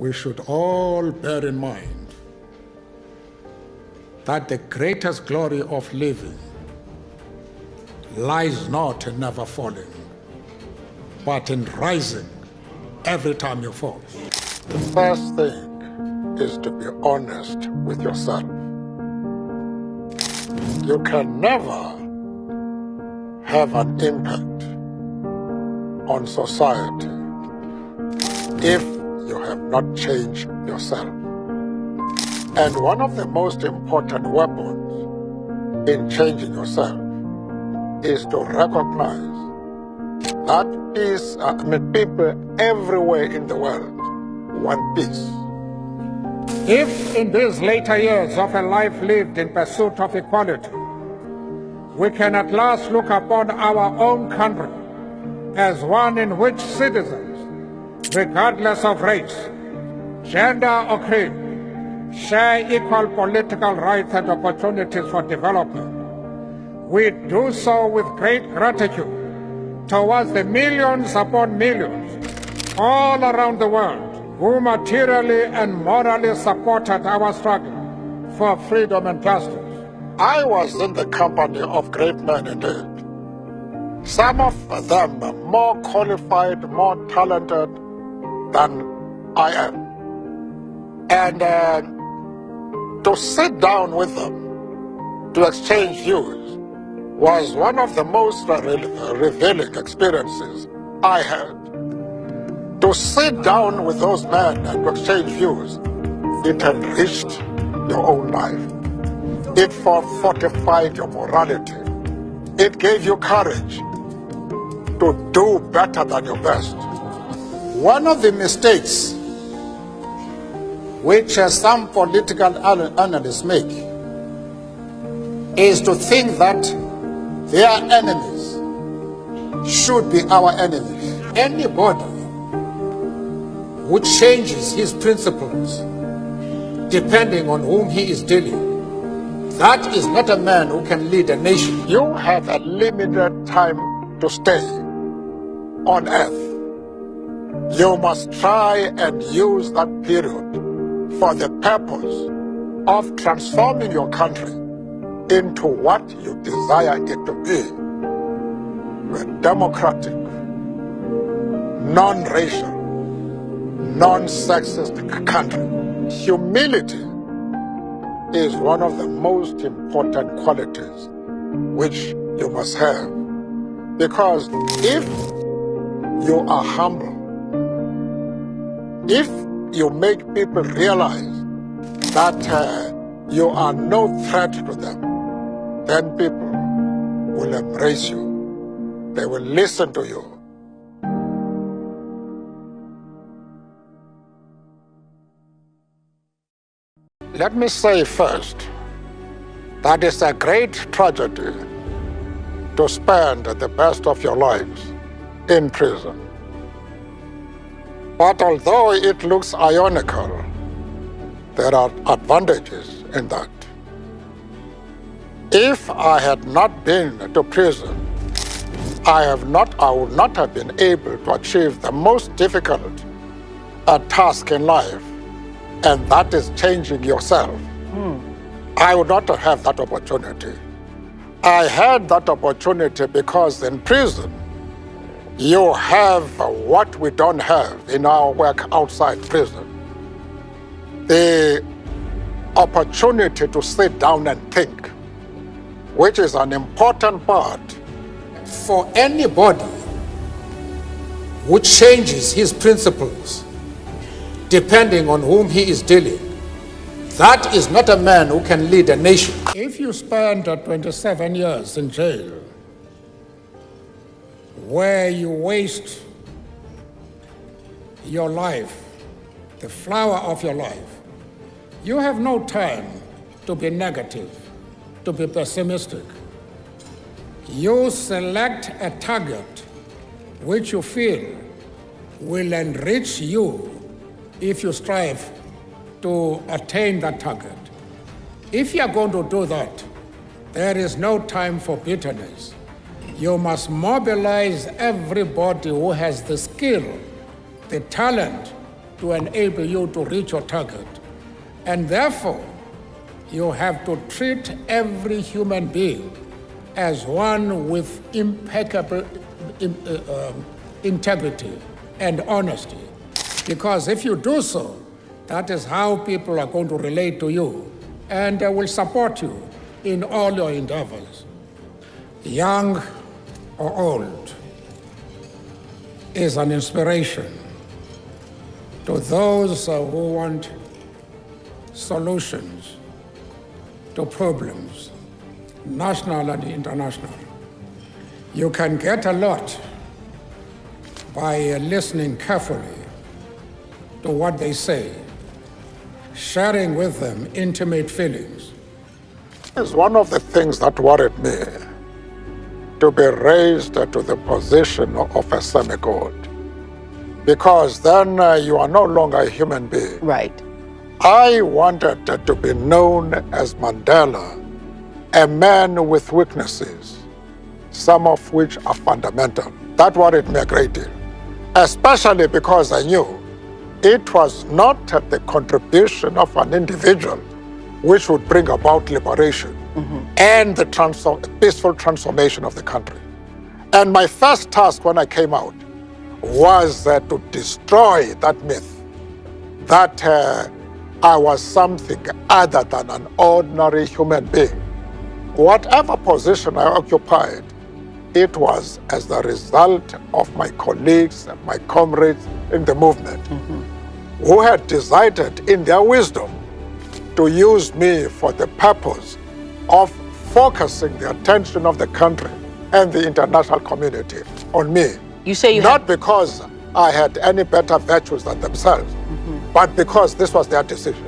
we should all bear in mind that the greatest glory of living lies not in never falling, but in rising every time you fall. The first thing is to be honest with yourself. You can never have an impact on society if you have not changed yourself. And one of the most important weapons in changing yourself is to recognize that people everywhere in the world want peace. If in these later years of a life lived in pursuit of equality, we can at last look upon our own country as one in which citizens, regardless of race, gender or creed, share equal political rights and opportunities for development, we do so with great gratitude towards the millions upon millions all around the world who materially and morally supported our struggle for freedom and justice. I was in the company of great men indeed. Some of them more qualified, more talented than I am. And to sit down with them, to exchange views, was one of the most revealing experiences I had. To sit down with those men and to exchange views, it enriched your own life. It fortified your morality. It gave you courage to do better than your best. One of the mistakes which some political analysts make is to think that their enemies should be our enemies. Anybody who changes his principles depending on whom he is dealing, that is not a man who can lead a nation. You have a limited time to stay on earth. You must try and use that period for the purpose of transforming your country into what you desire it to be. A democratic, non-racial, non-sexist country. Humility is one of the most important qualities which you must have. Because if you are humble, if you make people realize that you are no threat to them, then people will embrace you. They will listen to you. Let me say first that it's a great tragedy to spend the best of your lives in prison. But although it looks ironical, there are advantages in that. If I had not been to prison, I would not have been able to achieve the most difficult task in life, and that is changing yourself. I would not have that opportunity. I had that opportunity because in prison, you have what we don't have in our work outside prison. The opportunity to sit down and think, which is an important part. For anybody who changes his principles depending on whom he is dealing, that is not a man who can lead a nation. If you spend 27 years in jail, where you waste your life, the flower of your life, you have no time to be negative, to be pessimistic. You select a target which you feel will enrich you if you strive to attain that target. If you are going to do that, there is no time for bitterness. You must mobilize everybody who has the skill, the talent, to enable you to reach your target. And therefore, you have to treat every human being as one with impeccable integrity and honesty. Because if you do so, that is how people are going to relate to you and will support you in all your endeavors. Young or old is an inspiration to those who want solutions to problems, national and international. You can get a lot by listening carefully to what they say, sharing with them intimate feelings. It's one of the things that worried me, to be raised to the position of a semi-god, because then you are no longer a human being. Right. I wanted to be known as Mandela, a man with weaknesses, some of which are fundamental. That worried me a great deal, especially because I knew it was not the contribution of an individual which would bring about liberation and the peaceful transformation of the country. And my first task when I came out was to destroy that myth that I was something other than an ordinary human being. Whatever position I occupied, it was as the result of my colleagues and my comrades in the movement who had decided in their wisdom to use me for the purpose of focusing the attention of the country and the international community on me. You say you Not because I had any better virtues than themselves, but because this was their decision.